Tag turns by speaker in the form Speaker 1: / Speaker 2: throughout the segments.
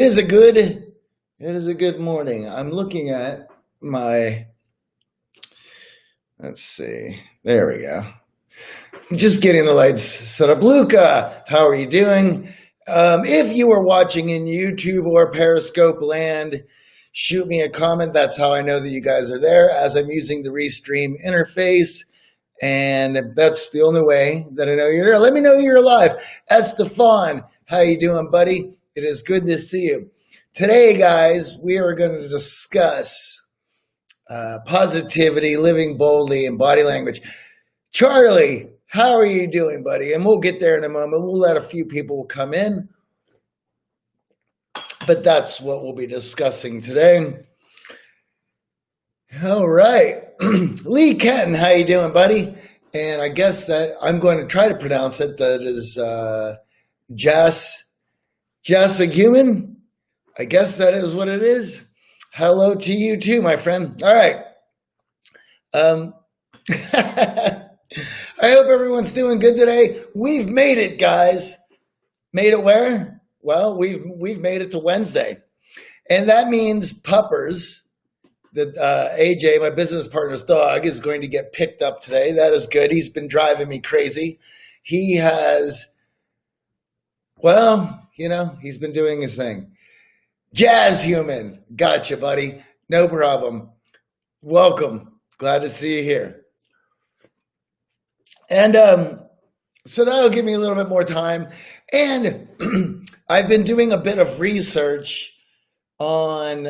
Speaker 1: It is a good morning. I'm looking at my, let's see, there we go. Just getting the lights set up. Luca, how are you doing? If you are watching in YouTube or Periscope land, shoot me a comment. That's how I know that you guys are there, as I'm using the Restream interface. And that's the only way that I know you're there. Let me know you're alive. Estefan, how you doing, buddy? It is good to see you. Today, guys, we are going to discuss positivity, living boldly, and body language. Charlie, how are you doing, buddy? And we'll get there in a moment. We'll let a few people come in. But that's what we'll be discussing today. All right. Lee Kenton, how you doing, buddy? And I guess that I'm going to try to pronounce it. That is Jassaguman. I guess that is what it is. Hello to you too, my friend. All right. I hope everyone's doing good today. We've made it, guys. Made it where? Well, we've made it to Wednesday. And that means Puppers, that AJ, my business partner's dog, is going to get picked up today. That is good. He's been driving me crazy. He has, well, he's been doing his thing. Jazz Human, gotcha, buddy. No problem. Welcome. Glad to see you here. And so that'll give me a little bit more time. And I've been doing a bit of research on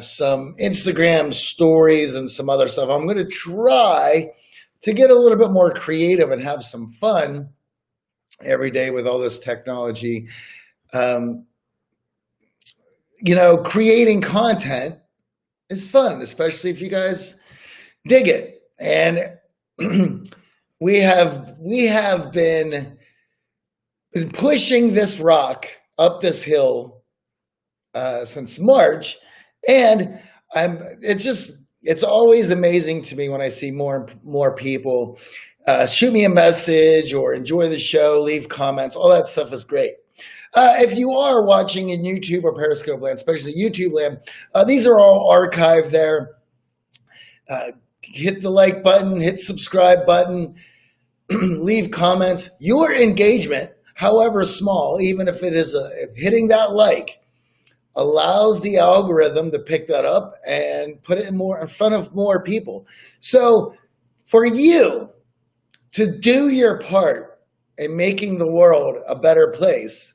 Speaker 1: some Instagram stories and some other stuff. I'm going to try to get a little bit more creative and have some fun every day with all this technology. Creating content is fun, especially if you guys dig it. And we have been pushing this rock up this hill since March, and it's always amazing to me when I see more people shoot me a message or enjoy the show, leave comments. All that stuff is great. If you are watching in YouTube or Periscope land, especially YouTube land, these are all archived there. Hit the like button, hit subscribe button, leave comments. Your engagement, however small, even if it is hitting that like, allows the algorithm to pick that up and put it in front of more people. So for you to do your part in making the world a better place,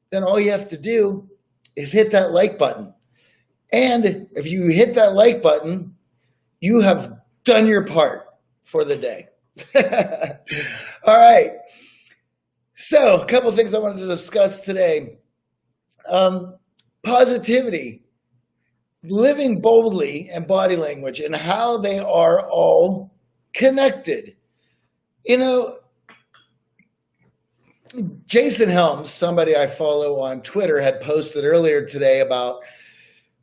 Speaker 1: then all you have to do is hit that like button. And if you hit that like button, you have done your part for the day. All right. So a couple of things I wanted to discuss today. Positivity, living boldly, and body language, and how they are all connected. Jason Helms, somebody I follow on Twitter, had posted earlier today about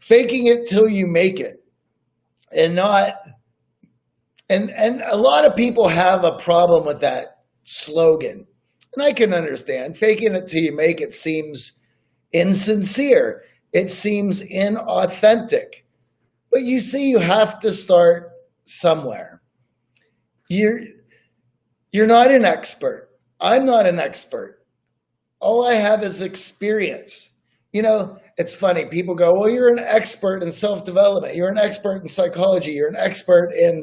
Speaker 1: faking it till you make it. And a lot of people have a problem with that slogan. And I can understand. Faking it till you make it seems insincere. It seems inauthentic. But you see, you have to start somewhere. You're not an expert. I'm not an expert. All I have is experience. It's funny. People go, well, you're an expert in self-development. You're an expert in psychology. You're an expert in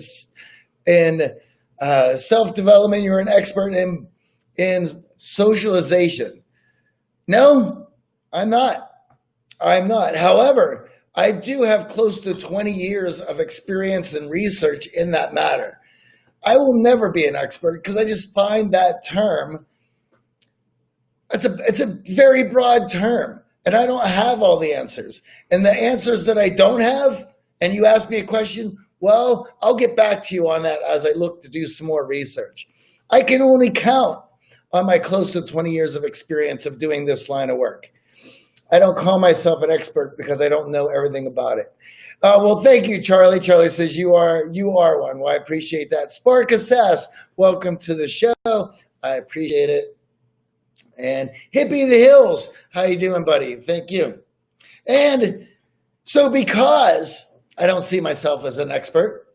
Speaker 1: self-development. You're an expert in socialization. No, I'm not. However, I do have close to 20 years of experience and research in that matter. I will never be an expert because I just find that term, it's a very broad term, and I don't have all the answers. And the answers that I don't have, and you ask me a question, well, I'll get back to you on that as I look to do some more research. I can only count on my close to 20 years of experience of doing this line of work. I don't call myself an expert because I don't know everything about it. Well, thank you, Charlie. Charlie says you are one. Well, I appreciate that. Spark Assess, welcome to the show. I appreciate it. And Hippie the Hills, how you doing, buddy? Thank you. And so because I don't see myself as an expert,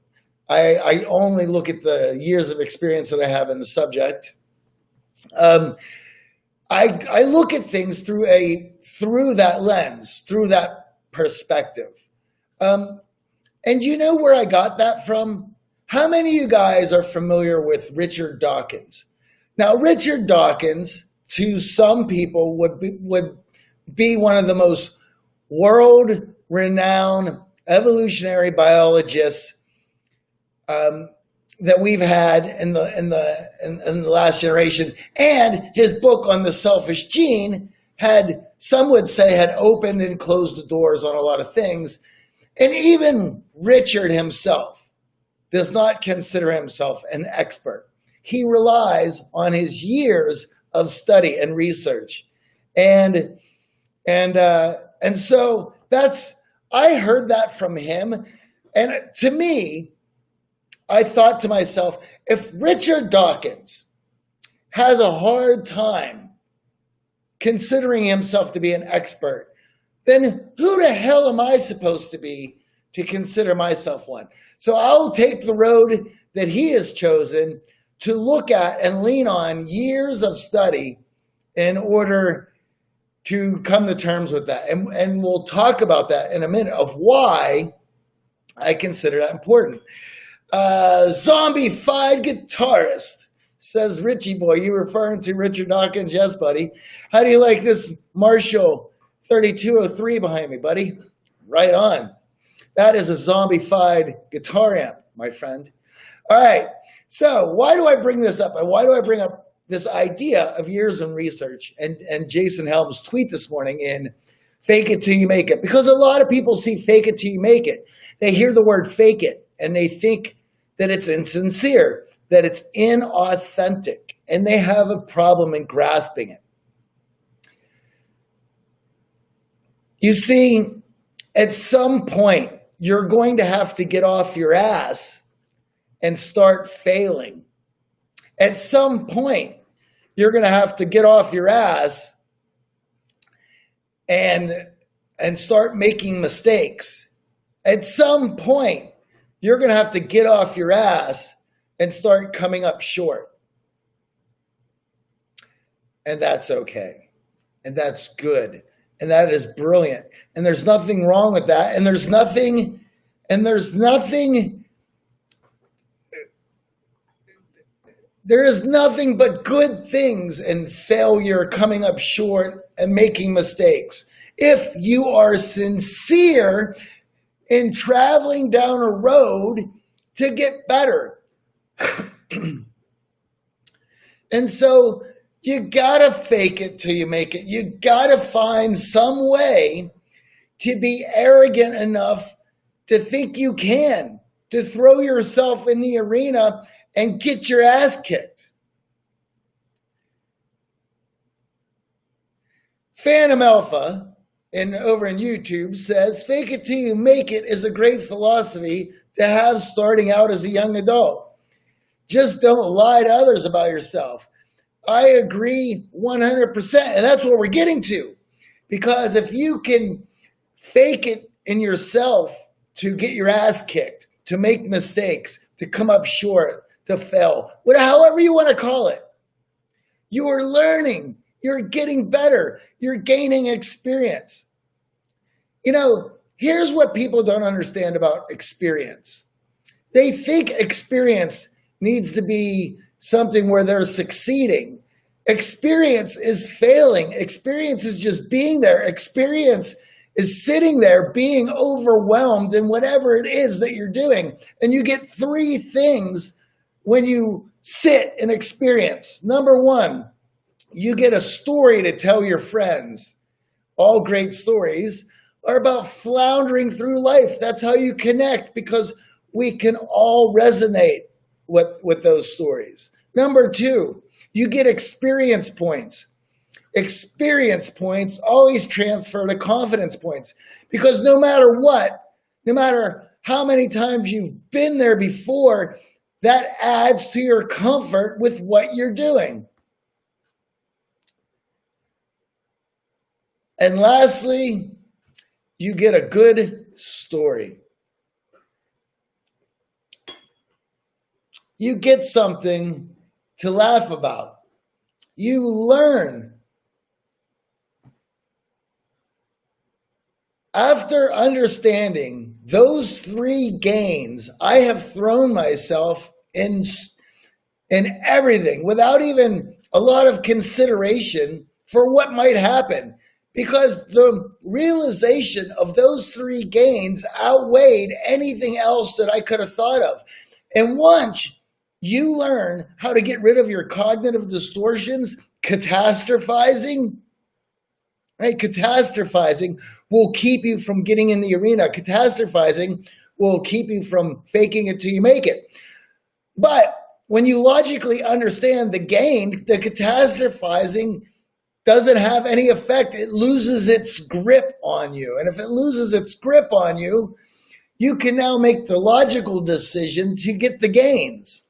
Speaker 1: I only look at the years of experience that I have in the subject. I look at things through that lens, through that perspective. And you know where I got that from? How many of you guys are familiar with Richard Dawkins? Now, Richard Dawkins, to some people, would be one of the most world-renowned evolutionary biologists that we've had in the last generation. And his book on the selfish gene some would say, had opened and closed the doors on a lot of things. And even Richard himself does not consider himself an expert. He relies on his years of study and research. And so I heard that from him. And to me, I thought to myself, if Richard Dawkins has a hard time considering himself to be an expert, then who the hell am I supposed to be to consider myself one? So I'll take the road that he has chosen to look at and lean on years of study in order to come to terms with that. And we'll talk about that in a minute of why I consider that important. Zombified guitarist says, Richie boy, you referring to Richard Dawkins? Yes, buddy. How do you like this Marshall 3203 behind me, buddy? Right on. That is a zombified guitar amp, my friend. All right. So why do I bring this up? And why do I bring up this idea of years in research and Jason Helm's tweet this morning in Fake It Till You Make It? Because a lot of people see fake it till you make it. They hear the word fake it and they think that it's insincere, that it's inauthentic, and they have a problem in grasping it. You see, at some point, you're going to have to get off your ass and start failing. At some point, you're going to have to get off your ass and start making mistakes. At some point, you're going to have to get off your ass and start coming up short. And that's okay. And that's good. And that is brilliant. And there's nothing wrong with that. And there's nothing there is nothing but good things in failure, coming up short, and making mistakes. If you are sincere in traveling down a road to get better. And so you gotta fake it till you make it. You gotta find some way to be arrogant enough to think you can, to throw yourself in the arena and get your ass kicked. Phantom Alpha over in YouTube says, fake it till you make it is a great philosophy to have starting out as a young adult. Just don't lie to others about yourself. I agree 100%. And that's what we're getting to. Because if you can fake it in yourself to get your ass kicked, to make mistakes, to come up short, to fail, however you want to call it, you are learning. You're getting better. You're gaining experience. You know, here's what people don't understand about experience. They think experience needs to be something where they're succeeding. Experience is failing. Experience is just being there. Experience is sitting there being overwhelmed in whatever it is that you're doing. And you get three things when you sit and experience. Number one, you get a story to tell your friends. All great stories are about floundering through life. That's how you connect, because we can all resonate with those stories. Number two, you get experience points. Experience points always transfer to confidence points, because no matter what, no matter how many times you've been there before, that adds to your comfort with what you're doing. And lastly, you get a good story. You get something to laugh about. You learn. After understanding those three gains, I have thrown myself in everything without even a lot of consideration for what might happen, because the realization of those three gains outweighed anything else that I could have thought of. And once you learn how to get rid of your cognitive distortions, catastrophizing, right? Catastrophizing will keep you from getting in the arena. Catastrophizing will keep you from faking it till you make it. But when you logically understand the gain, the catastrophizing doesn't have any effect. It loses its grip on you. And if it loses its grip on you, you can now make the logical decision to get the gains.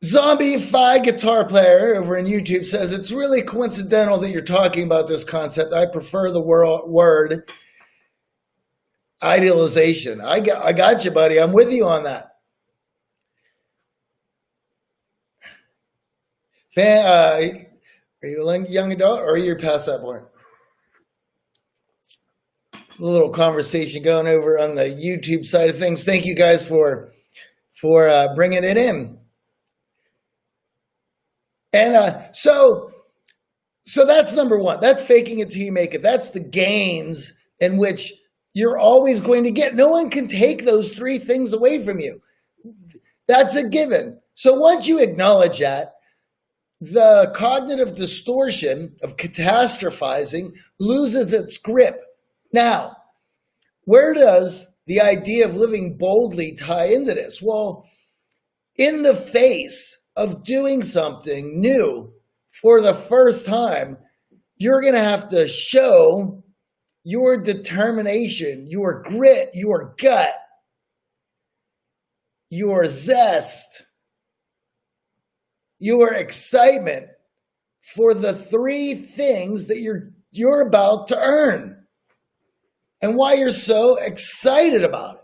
Speaker 1: Zombie-Fi guitar player over on YouTube says, it's really coincidental that you're talking about this concept. I prefer the word idealization. I got you, buddy. I'm with you on that. Are you a young adult or are you past that point? A little conversation going over on the YouTube side of things. Thank you guys for bringing it in. And so that's number one. That's faking it till you make it. That's the gains in which you're always going to get. No one can take those three things away from you. That's a given. So once you acknowledge that, the cognitive distortion of catastrophizing loses its grip. Now, where does the idea of living boldly tie into this? Well, in the face of doing something new for the first time, you're going to have to show your determination, your grit, your gut, your zest, your excitement for the three things that you're about to earn and why you're so excited about it.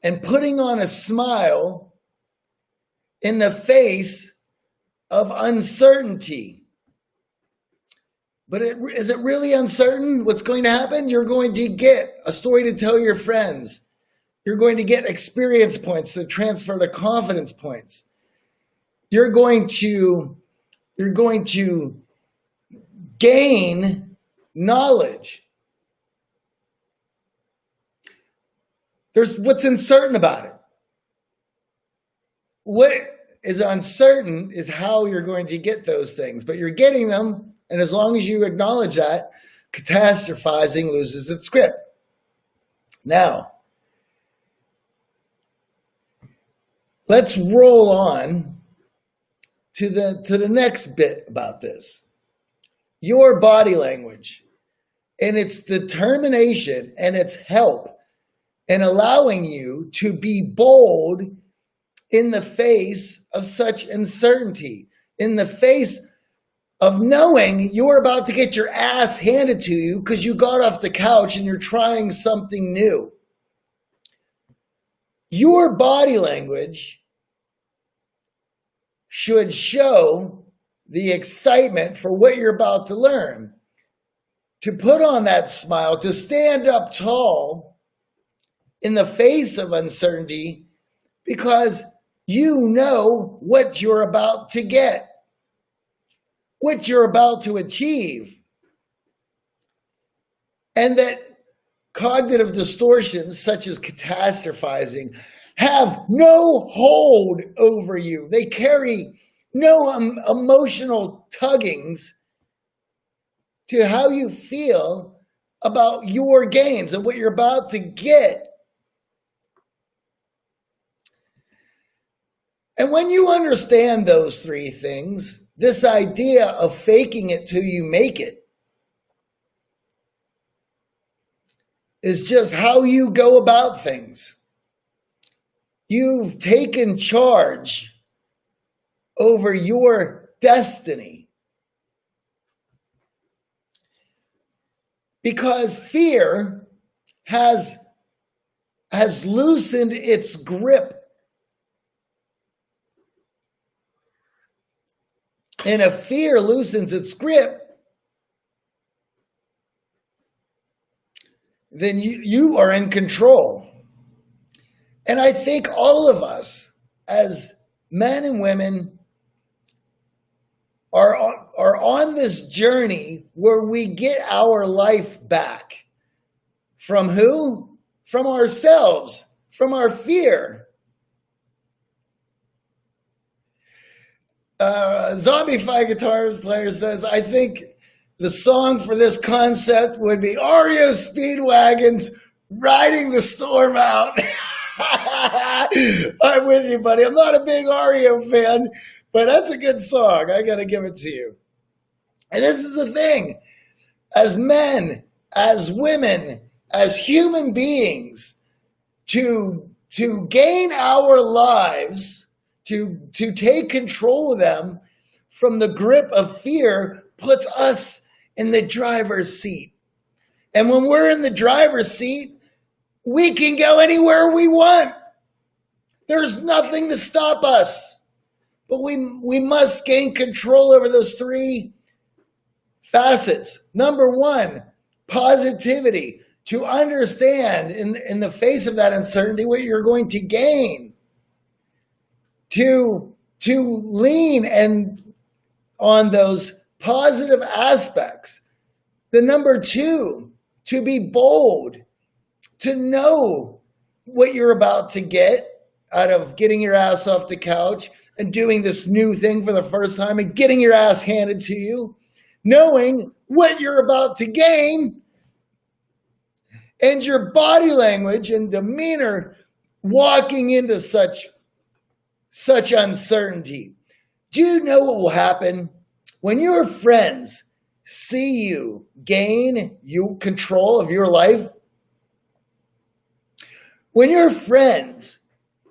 Speaker 1: And putting on a smile in the face of uncertainty. But is it really uncertain what's going to happen? You're going to get a story to tell your friends. You're going to get experience points to transfer to confidence points. You're going to gain knowledge. There's what's uncertain about it. What is uncertain is how you're going to get those things, but you're getting them. And as long as you acknowledge that, catastrophizing loses its grip. Now, let's roll on to the next bit about this. Your body language and its determination and its help in allowing you to be bold in the face of such uncertainty, in the face of knowing you're about to get your ass handed to you because you got off the couch and you're trying something new. Your body language should show the excitement for what you're about to learn, to put on that smile, to stand up tall in the face of uncertainty because you know what you're about to get, what you're about to achieve. And that cognitive distortions such as catastrophizing have no hold over you. They carry no emotional tuggings to how you feel about your gains and what you're about to get. And when you understand those three things, this idea of faking it till you make it is just how you go about things. You've taken charge over your destiny. because fear has loosened its grip. And if fear loosens its grip, then you are in control. And I think all of us, as men and women, are on this journey where we get our life back. From who? From ourselves, from our fear. Zombie Five Guitars player says, I think the song for this concept would be REO Speedwagon's Riding the Storm Out. I'm with you, buddy. I'm not a big REO fan, but that's a good song. I got to give it to you. And this is the thing. As men, as women, as human beings, to gain our lives, to take control of them from the grip of fear puts us in the driver's seat. And when we're in the driver's seat, we can go anywhere we want. There's nothing to stop us. But we must gain control over those three facets. Number one, positivity. To understand in the face of that uncertainty what you're going to gain. To lean and on those positive aspects. The number two, to be bold. To know what you're about to get out of getting your ass off the couch and doing this new thing for the first time and getting your ass handed to you. Knowing what you're about to gain. And your body language and demeanor walking into such uncertainty. Do you know what will happen when your friends see you gain control of your life? When your friends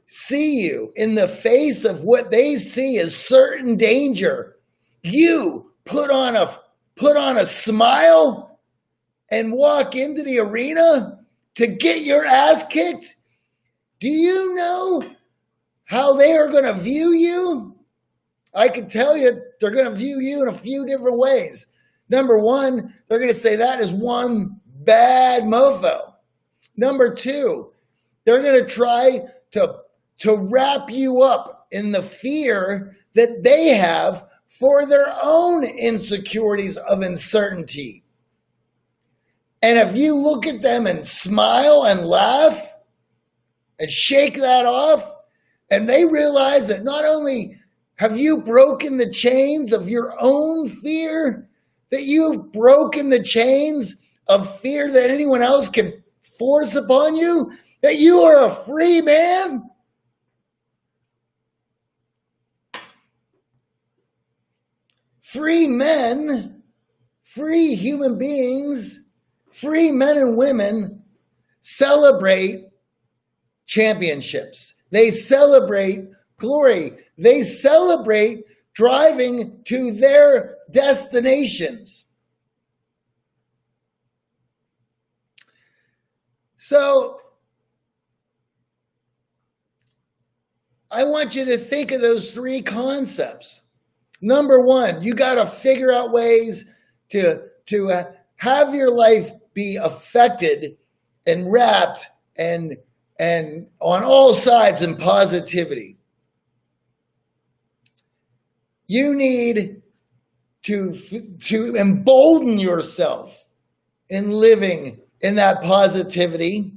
Speaker 1: see you in the face of what they see as certain danger, you put on a smile and walk into the arena to get your ass kicked, do you know how they are going to view you? I can tell you they're going to view you in a few different ways. Number one, they're going to say that is one bad mofo. Number two, they're going to try to wrap you up in the fear that they have for their own insecurities of uncertainty. And if you look at them and smile and laugh and shake that off, and they realize that not only have you broken the chains of your own fear, that you've broken the chains of fear that anyone else can force upon you, that you are a free man. Free men, free human beings, free men and women celebrate championships. They celebrate glory. They celebrate driving to their destinations. So I want you to think of those three concepts. Number one, you got to figure out ways to have your life be affected and wrapped and on all sides in positivity. You need to embolden yourself in living in that positivity,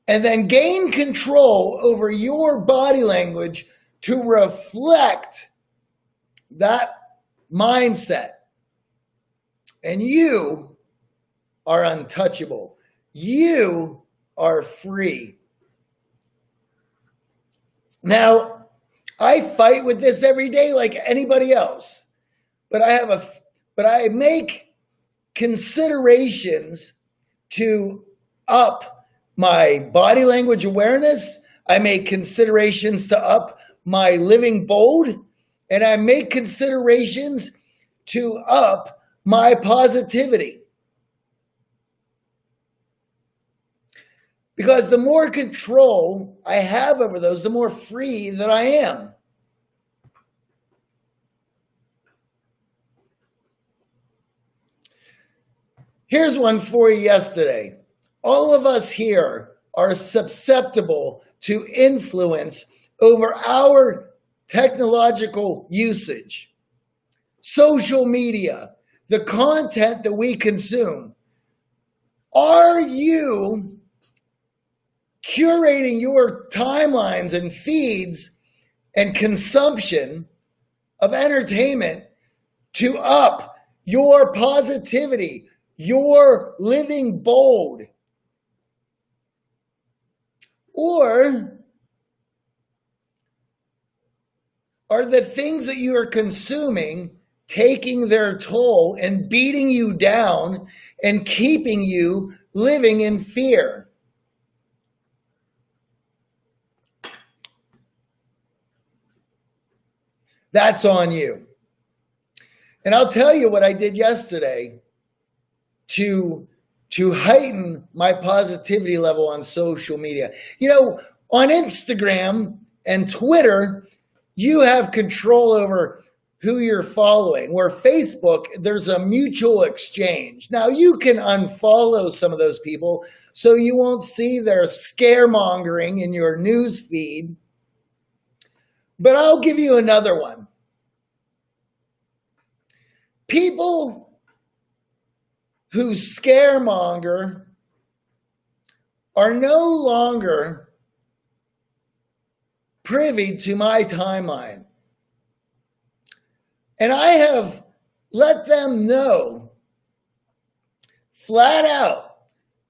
Speaker 1: and then gain control over your body language to reflect that mindset. And you are untouchable. You are free. Now, I fight with this every day like anybody else, but I make considerations to up my body language awareness. I make considerations to up my living bold, and I make considerations to up my positivity. Because the more control I have over those, the more free that I am. Here's one for you yesterday. All of us here are susceptible to influence over our technological usage, social media, the content that we consume. Are you curating your timelines and feeds and consumption of entertainment to up your positivity, your living bold? Or are the things that you are consuming taking their toll and beating you down and keeping you living in fear? That's on you. And I'll tell you what I did yesterday to heighten my positivity level on social media. You know, on Instagram and Twitter, you have control over who you're following. Where Facebook, there's a mutual exchange. Now, you can unfollow some of those people so you won't see their scaremongering in your news feed. But I'll give you another one. People who scaremonger are no longer privy to my timeline. And I have let them know flat out,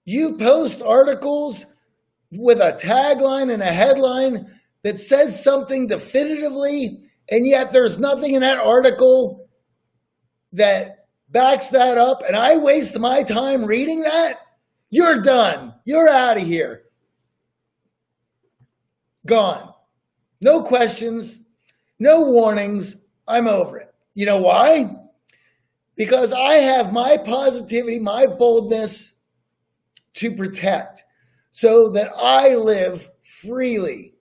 Speaker 1: you post articles with a tagline and a headline that says something definitively, and yet there's nothing in that article that backs that up, and I waste my time reading that, you're done. You're out of here. Gone. No questions, no warnings. I'm over it. You know why? Because I have my positivity, my boldness to protect so that I live freely.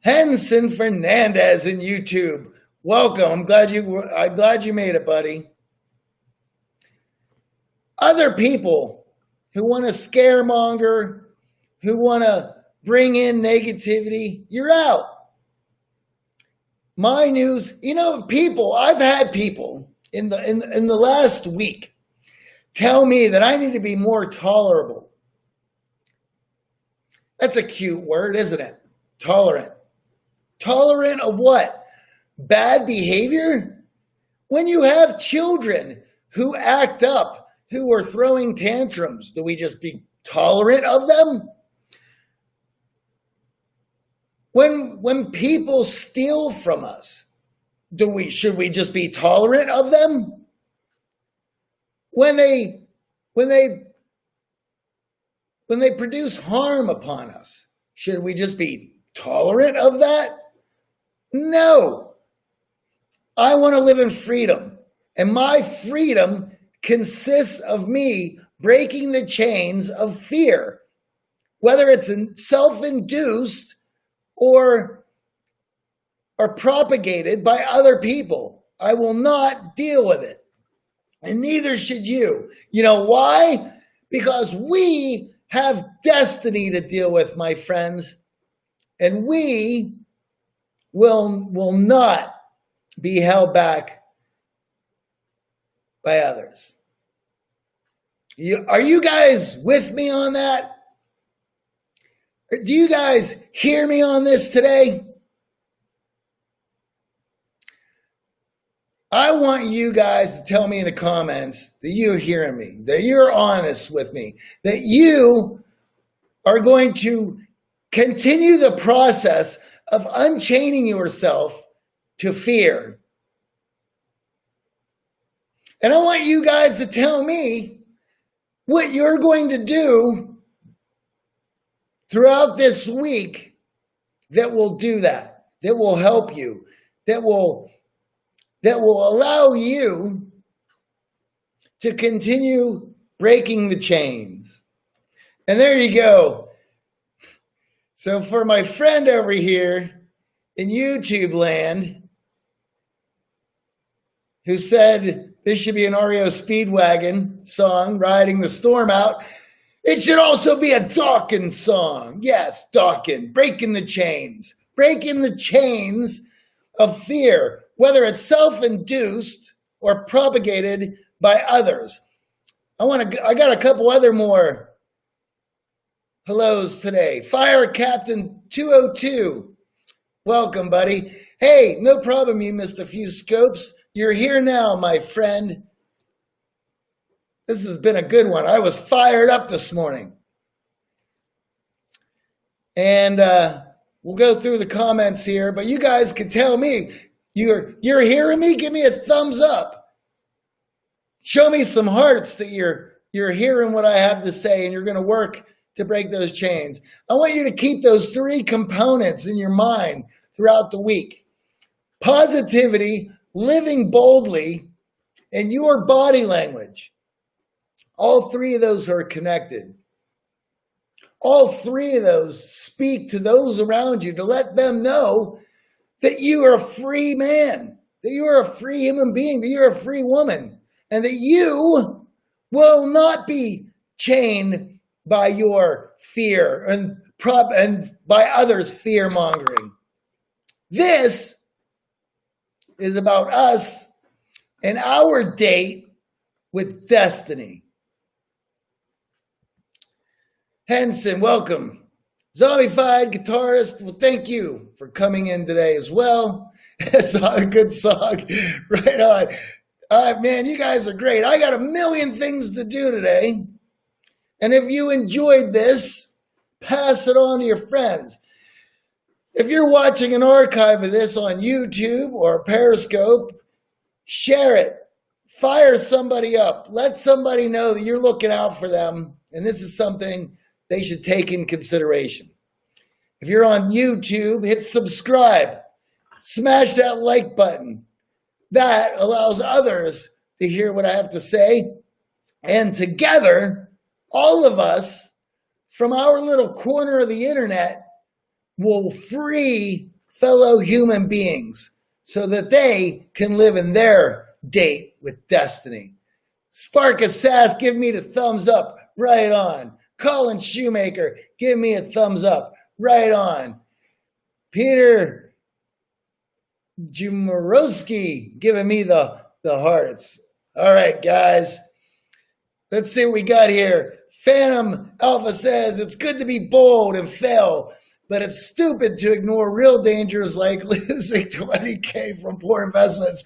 Speaker 1: Henson Fernandez in YouTube. Welcome. I'm glad you made it, buddy. Other people who want to scaremonger, who want to bring in negativity, you're out. My news, you know, I've had people in the last week tell me that I need to be more tolerable. That's a cute word, isn't it? Tolerant. Tolerant of what? Bad behavior? When you have children who act up, who are throwing tantrums, do we just be tolerant of them? When people steal from us, should we just be tolerant of them? When they produce harm upon us, should we just be tolerant of that? No. I want to live in freedom, and my freedom consists of me breaking the chains of fear, whether it's self-induced or propagated by other people. I will not deal with it, and neither should you. You know why? Because we have destiny to deal with, my friends, and we will not be held back by others. Are you guys with me on that? Do you guys hear me on this today? I want you guys to tell me in the comments that you're hearing me, that you're honest with me, that you are going to continue the process of unchaining yourself to fear. And I want you guys to tell me what you're going to do throughout this week that will do that will help you, that will allow you to continue breaking the chains. And there you go. So for my friend over here in YouTube land, who said this should be an REO Speedwagon song, Riding the Storm Out, it should also be a Dawkins song. Yes, Dawkins, breaking the chains of fear, whether it's self-induced or propagated by others. I got a couple other more hellos today. Fire Captain 202. Welcome, buddy. Hey, no problem, you missed a few scopes. You're here now, my friend. This has been a good one. I was fired up this morning. And we'll go through the comments here, but you guys can tell me, you're hearing me? Give me a thumbs up. Show me some hearts that you're hearing what I have to say and you're going to work to break those chains. I want you to keep those three components in your mind throughout the week. Positivity, living boldly, and your body language. All three of those are connected. All three of those speak to those around you to let them know that you are a free man, that you are a free human being, that you're a free woman, and that you will not be chained by your fear and by others' fear mongering. This is about us and our date with destiny. Henson, welcome. Zombified guitarist, well, thank you for coming in today as well. It's a good song. Right on. All right, man, you guys are great. I got a million things to do today. And if you enjoyed this, pass it on to your friends. If you're watching an archive of this on YouTube or Periscope, share it. Fire somebody up. Let somebody know that you're looking out for them. And this is something they should take in consideration. If you're on YouTube, hit subscribe. Smash that like button. That allows others to hear what I have to say. And together, all of us from our little corner of the internet will free fellow human beings so that they can live in their date with destiny. Spark of Sass, give me the thumbs up. Right on. Colin Shoemaker, give me a thumbs up. Right on. Peter Jumarowski, giving me the hearts. All right, guys. Let's see what we got here. Phantom Alpha says, it's good to be bold and fail, but it's stupid to ignore real dangers like losing 20K from poor investments.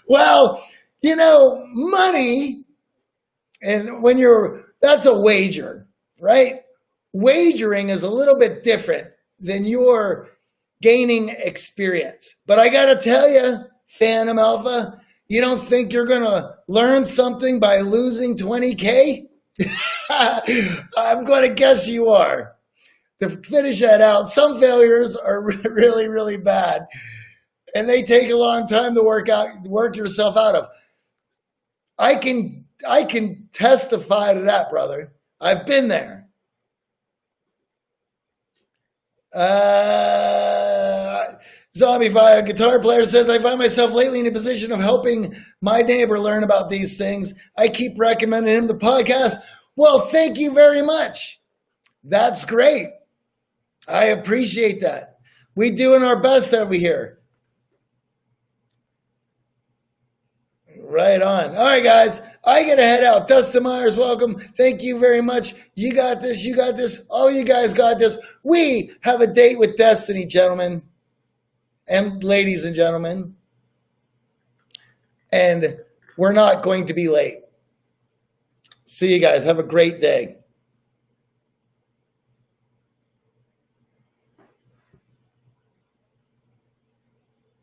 Speaker 1: Well, you know, money, and that's a wager, right? Wagering is a little bit different than your gaining experience. But I got to tell you, Phantom Alpha, you don't think you're going to learn something by losing 20K? I'm going to guess you are. To finish that out, some failures are really, really bad, and they take a long time to work yourself out of. I can testify to that, brother. I've been there. Zombie Fire guitar player says, I find myself lately in a position of helping my neighbor learn about these things. I keep recommending him the podcast. Well, thank you very much. That's great. I appreciate that. We doing our best over here. Right on. All right, guys. I got to head out. Dustin Myers, welcome. Thank you very much. You got this. You got this. All you guys got this. We have a date with destiny, gentlemen and ladies and gentlemen. And we're not going to be late. See you guys. Have a great day.